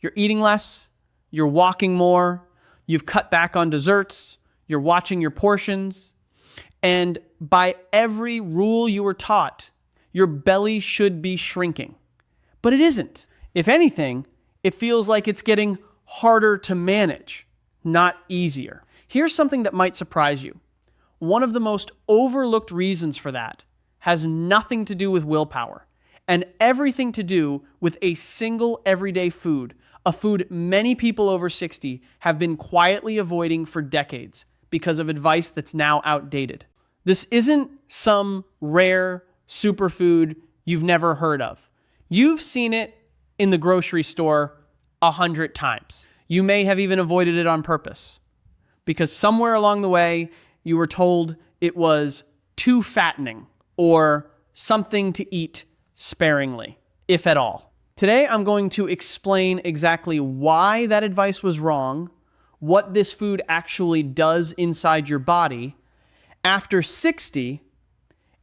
You're eating less, you're walking more, you've cut back on desserts, you're watching your portions, and by every rule you were taught, your belly should be shrinking. But it isn't. If anything, it feels like it's getting harder to manage, not easier. Here's something that might surprise you. One of the most overlooked reasons for that has nothing to do with willpower and everything to do with a single everyday food, a food many people over 60 have been quietly avoiding for decades because of advice that's now outdated. This isn't some rare superfood you've never heard of. You've seen it in the grocery store 100 times. You may have even avoided it on purpose because somewhere along the way you were told it was too fattening or something to eat sparingly, if at all. Today, I'm going to explain exactly why that advice was wrong, what this food actually does inside your body after 60,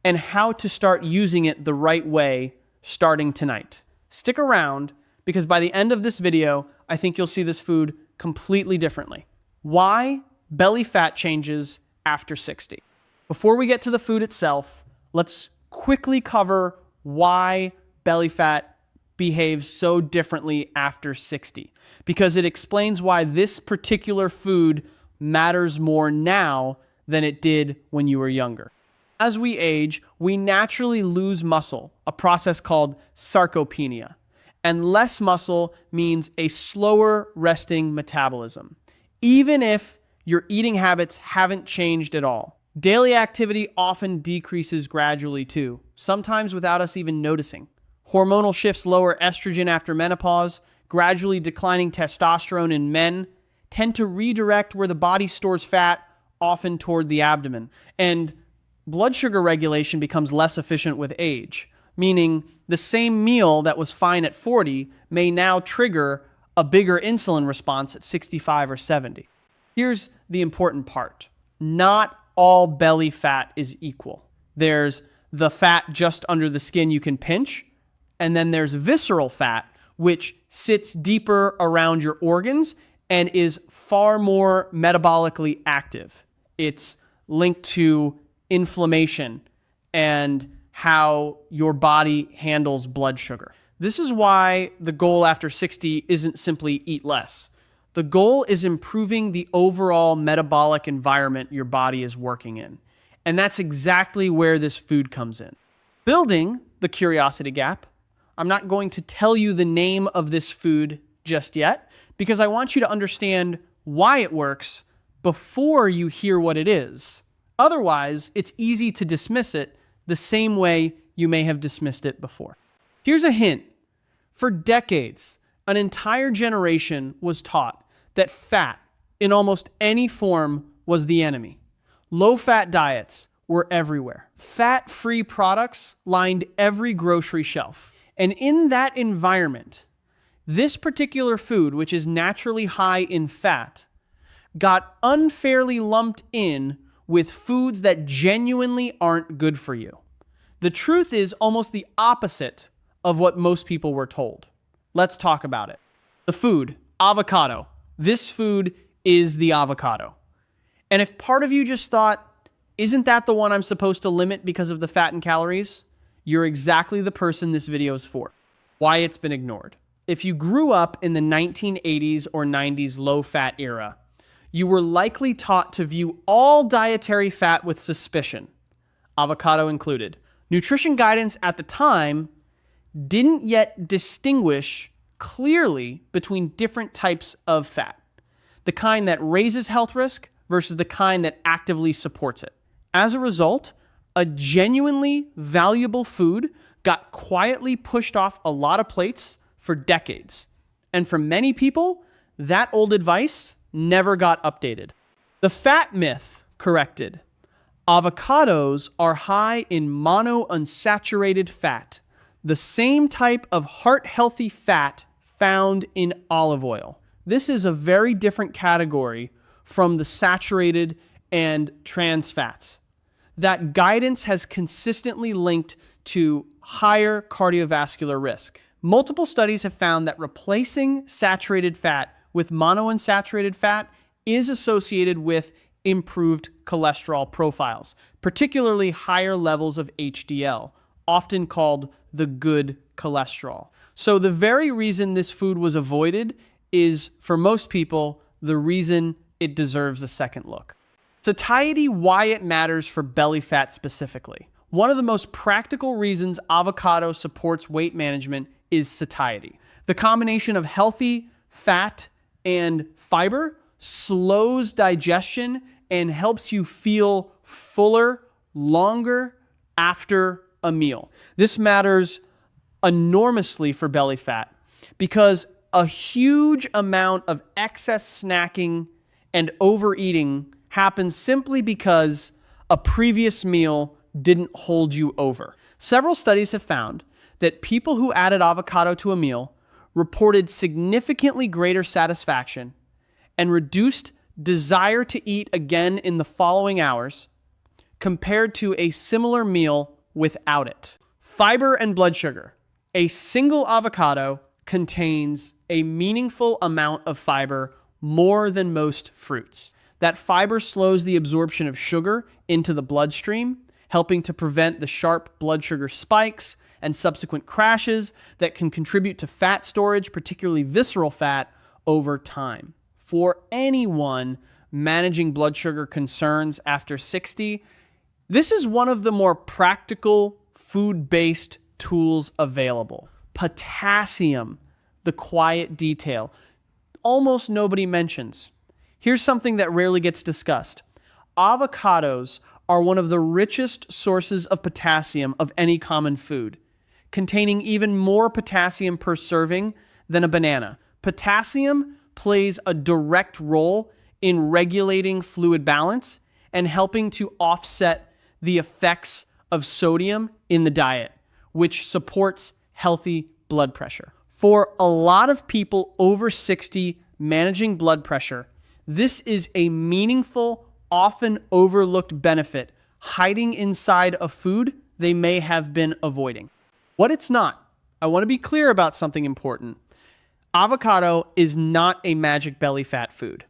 and how to start using it the right way starting tonight. Stick around because by the end of this video, I think you'll see this food completely differently. Why belly fat changes after 60. Before we get to the food itself, let's quickly cover why belly fat behaves so differently after 60, because it explains why this particular food matters more now than it did when you were younger. As we age, we naturally lose muscle, a process called sarcopenia, and less muscle means a slower resting metabolism, even if your eating habits haven't changed at all. Daily activity often decreases gradually too, sometimes without us even noticing. Hormonal shifts lower estrogen after menopause, gradually declining testosterone in men tend to redirect where the body stores fat, often toward the abdomen. And blood sugar regulation becomes less efficient with age, meaning the same meal that was fine at 40 may now trigger a bigger insulin response at 65 or 70. Here's the important part. Not all belly fat is equal. There's the fat just under the skin you can pinch, and then there's visceral fat, which sits deeper around your organs and is far more metabolically active. It's linked to inflammation and how your body handles blood sugar. This is why the goal after 60 isn't simply eat less. The goal is improving the overall metabolic environment your body is working in. And that's exactly where this food comes in. Building the curiosity gap, I'm not going to tell you the name of this food just yet because I want you to understand why it works before you hear what it is. Otherwise, it's easy to dismiss it the same way you may have dismissed it before. Here's a hint. For decades, an entire generation was taught that fat in almost any form was the enemy. Low-fat diets were everywhere. Fat-free products lined every grocery shelf. And in that environment, this particular food, which is naturally high in fat, got unfairly lumped in with foods that genuinely aren't good for you. The truth is almost the opposite of what most people were told. Let's talk about it. The food, avocado. This food is the avocado. And if part of you just thought, isn't that the one I'm supposed to limit because of the fat and calories? You're exactly the person this video is for. Why it's been ignored. If you grew up in the 1980s or 90s low-fat era, you were likely taught to view all dietary fat with suspicion, avocado included. Nutrition guidance at the time didn't yet distinguish clearly between different types of fat, the kind that raises health risk versus the kind that actively supports it. As a result, a genuinely valuable food got quietly pushed off a lot of plates for decades. And for many people, that old advice never got updated. The fat myth corrected. Avocados are high in monounsaturated fat, the same type of heart-healthy fat found in olive oil. This is a very different category from the saturated and trans fats. That guidance has consistently linked to higher cardiovascular risk. Multiple studies have found that replacing saturated fat with monounsaturated fat is associated with improved cholesterol profiles, particularly higher levels of HDL, often called the good cholesterol. So the very reason this food was avoided is, for most people, the reason it deserves a second look. Satiety, why it matters for belly fat specifically. One of the most practical reasons avocado supports weight management is satiety. The combination of healthy fat and fiber slows digestion and helps you feel fuller longer after a meal. This matters enormously for belly fat because a huge amount of excess snacking and overeating happens simply because a previous meal didn't hold you over. Several studies have found that people who added avocado to a meal reported significantly greater satisfaction and reduced desire to eat again in the following hours compared to a similar meal without it. Fiber and blood sugar. A single avocado contains a meaningful amount of fiber, more than most fruits. That fiber slows the absorption of sugar into the bloodstream, helping to prevent the sharp blood sugar spikes and subsequent crashes that can contribute to fat storage, particularly visceral fat, over time. For anyone managing blood sugar concerns after 60, this is one of the more practical food-based tools available. Potassium, the quiet detail. Almost nobody mentions. Here's something that rarely gets discussed. Avocados are one of the richest sources of potassium of any common food, containing even more potassium per serving than a banana. Potassium plays a direct role in regulating fluid balance and helping to offset the effects of sodium in the diet, which supports healthy blood pressure. For a lot of people over 60 managing blood pressure, this is a meaningful, often overlooked benefit hiding inside a food they may have been avoiding. What it's not, I want to be clear about something important. Avocado is not a magic belly fat food.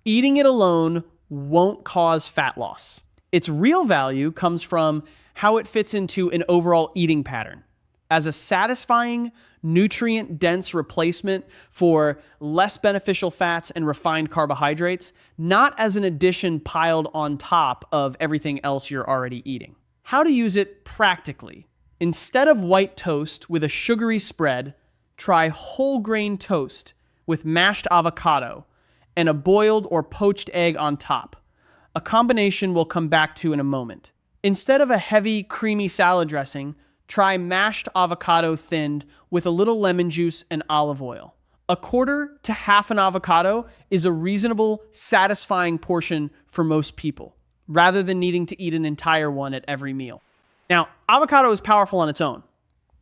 Eating it alone won't cause fat loss. Its real value comes from how it fits into an overall eating pattern. As a satisfying, nutrient-dense replacement for less beneficial fats and refined carbohydrates, not as an addition piled on top of everything else you're already eating. How to use it practically. Instead of white toast with a sugary spread, try whole grain toast with mashed avocado and a boiled or poached egg on top. A combination we'll come back to in a moment. Instead of a heavy, creamy salad dressing, try mashed avocado thinned with a little lemon juice and olive oil. A quarter to half an avocado is a reasonable, satisfying portion for most people, rather than needing to eat an entire one at every meal. Now, avocado is powerful on its own,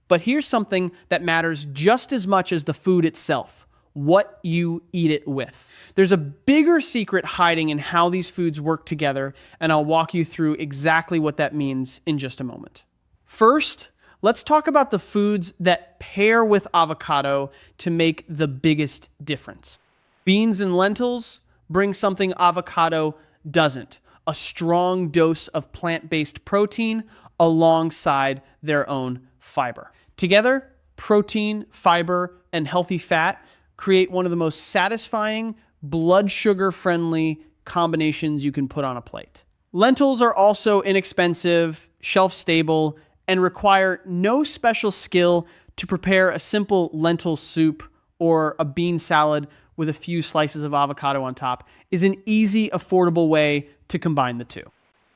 but here's something that matters just as much as the food itself: what you eat it with. There's a bigger secret hiding in how these foods work together, and I'll walk you through exactly what that means in just a moment. First, let's talk about the foods that pair with avocado to make the biggest difference. Beans and lentils bring something avocado doesn't: a strong dose of plant-based protein alongside their own fiber. Together, protein, fiber, and healthy fat create one of the most satisfying, blood sugar-friendly combinations you can put on a plate. Lentils are also inexpensive, shelf-stable, and require no special skill to prepare. A simple lentil soup or a bean salad with a few slices of avocado on top is an easy, affordable way to combine the two.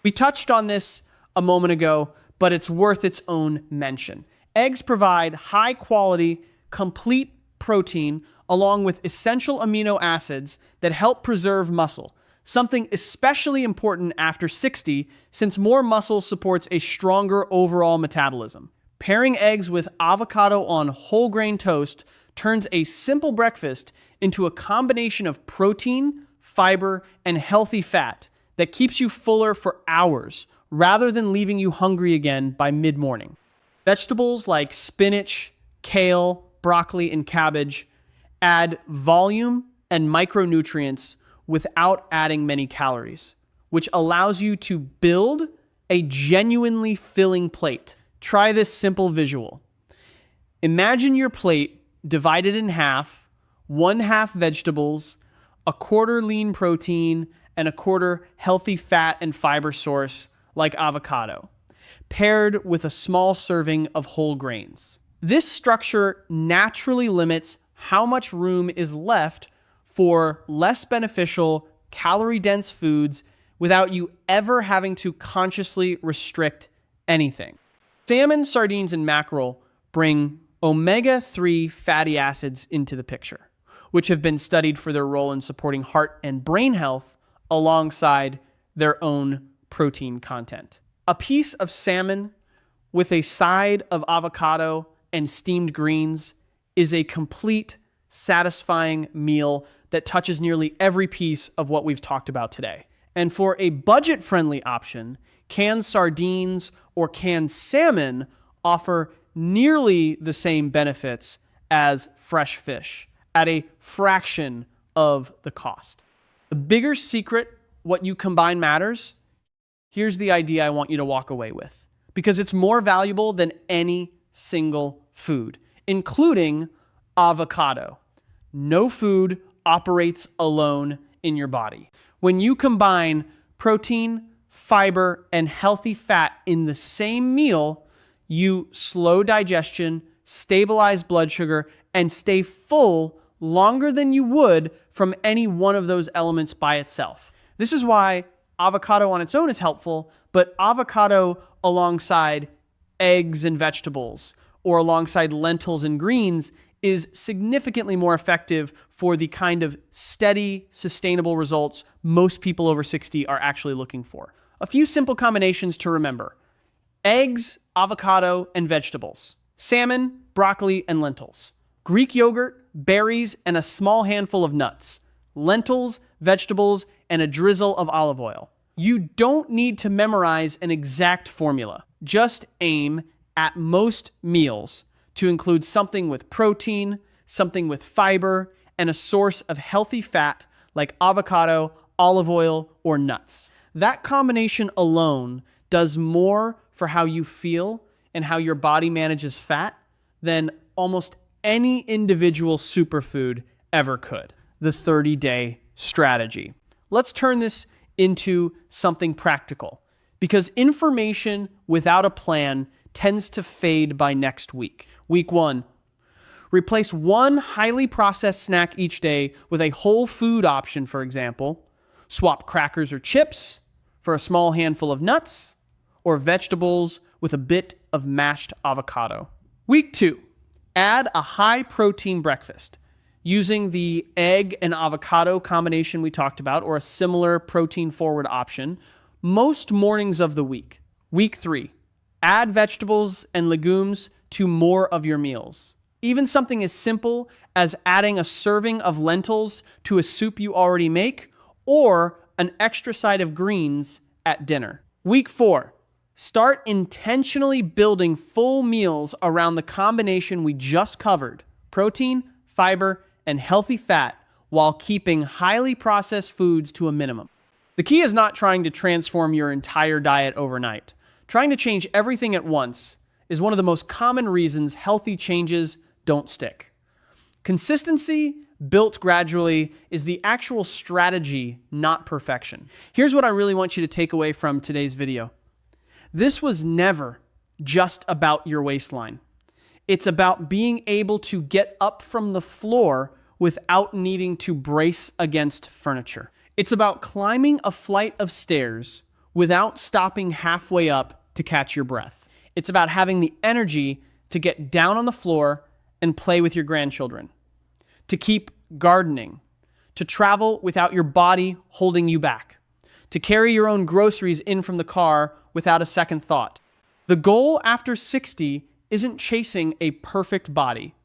We touched on this a moment ago, but it's worth its own mention. Eggs provide high-quality, complete protein along with essential amino acids that help preserve muscle, something especially important after 60 since more muscle supports a stronger overall metabolism. Pairing eggs with avocado on whole grain toast turns a simple breakfast into a combination of protein, fiber, and healthy fat that keeps you fuller for hours rather than leaving you hungry again by mid-morning. Vegetables like spinach, kale, broccoli, and cabbage add volume and micronutrients without adding many calories, which allows you to build a genuinely filling plate. Try this simple visual. Imagine your plate divided in half, 1/2 vegetables, 1/4 lean protein, and 1/4 healthy fat and fiber source like avocado, paired with a small serving of whole grains. This structure naturally limits how much room is left for less beneficial, calorie-dense foods without you ever having to consciously restrict anything. Salmon, sardines, and mackerel bring omega-3 fatty acids into the picture, which have been studied for their role in supporting heart and brain health alongside their own protein content. A piece of salmon with a side of avocado and steamed greens is a complete, satisfying meal that touches nearly every piece of what we've talked about today. And for a budget-friendly option, canned sardines or canned salmon offer nearly the same benefits as fresh fish at a fraction of the cost. The bigger secret, what you combine matters. Here's the idea I want you to walk away with, because it's more valuable than any single food, including avocado. No food operates alone in your body. When you combine protein, fiber, and healthy fat in the same meal, you slow digestion, stabilize blood sugar, and stay full longer than you would from any one of those elements by itself. This is why avocado on its own is helpful, but avocado alongside eggs and vegetables or alongside lentils and greens is significantly more effective for the kind of steady, sustainable results most people over 60 are actually looking for. A few simple combinations to remember: eggs, avocado, and vegetables; salmon, broccoli, and lentils; Greek yogurt, berries, and a small handful of nuts; lentils, vegetables, and a drizzle of olive oil. You don't need to memorize an exact formula. Just aim at most meals to include something with protein, something with fiber, and a source of healthy fat like avocado, olive oil, or nuts. That combination alone does more for how you feel and how your body manages fat than almost any individual superfood ever could. The 30-day strategy. Let's turn this into something practical, because information without a plan tends to fade by next week. Week 1, replace one highly processed snack each day with a whole food option, for example. Swap crackers or chips for a small handful of nuts, or vegetables with a bit of mashed avocado. Week 2, add a high protein breakfast using the egg and avocado combination we talked about, or a similar protein forward option, most mornings of the week. Week 3, add vegetables and legumes to more of your meals. Even something as simple as adding a serving of lentils to a soup you already make, or an extra side of greens at dinner. Week 4, start intentionally building full meals around the combination we just covered: protein, fiber, and healthy fat, while keeping highly processed foods to a minimum. The key is not trying to transform your entire diet overnight. Trying to change everything at once is one of the most common reasons healthy changes don't stick. Consistency, built gradually, is the actual strategy, not perfection. Here's what I really want you to take away from today's video. This was never just about your waistline. It's about being able to get up from the floor without needing to brace against furniture. It's about climbing a flight of stairs without stopping halfway up to catch your breath. It's about having the energy to get down on the floor and play with your grandchildren, to keep gardening, to travel without your body holding you back, to carry your own groceries in from the car without a second thought. The goal after 60 isn't chasing a perfect body,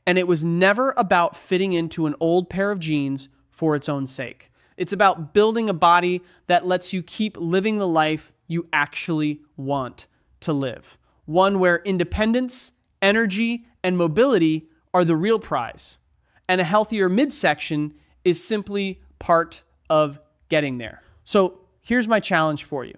and it was never about fitting into an old pair of jeans for its own sake. It's about building a body that lets you keep living the life you actually want to live. One where independence, Energy and mobility are the real prize, and a healthier midsection is simply part of getting there. So here's my challenge for you.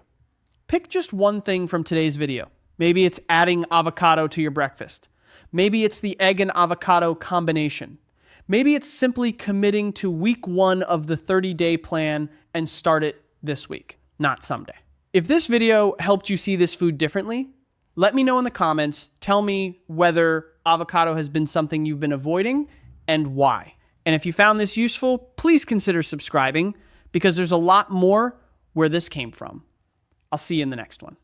Pick just one thing from today's video. Maybe it's adding avocado to your breakfast. Maybe it's the egg and avocado combination. Maybe it's simply committing to week 1 of the 30-day plan and start it this week, not someday. If this video helped you see this food differently, let me know in the comments. Tell me whether avocado has been something you've been avoiding and why. And if you found this useful, please consider subscribing because there's a lot more where this came from. I'll see you in the next one.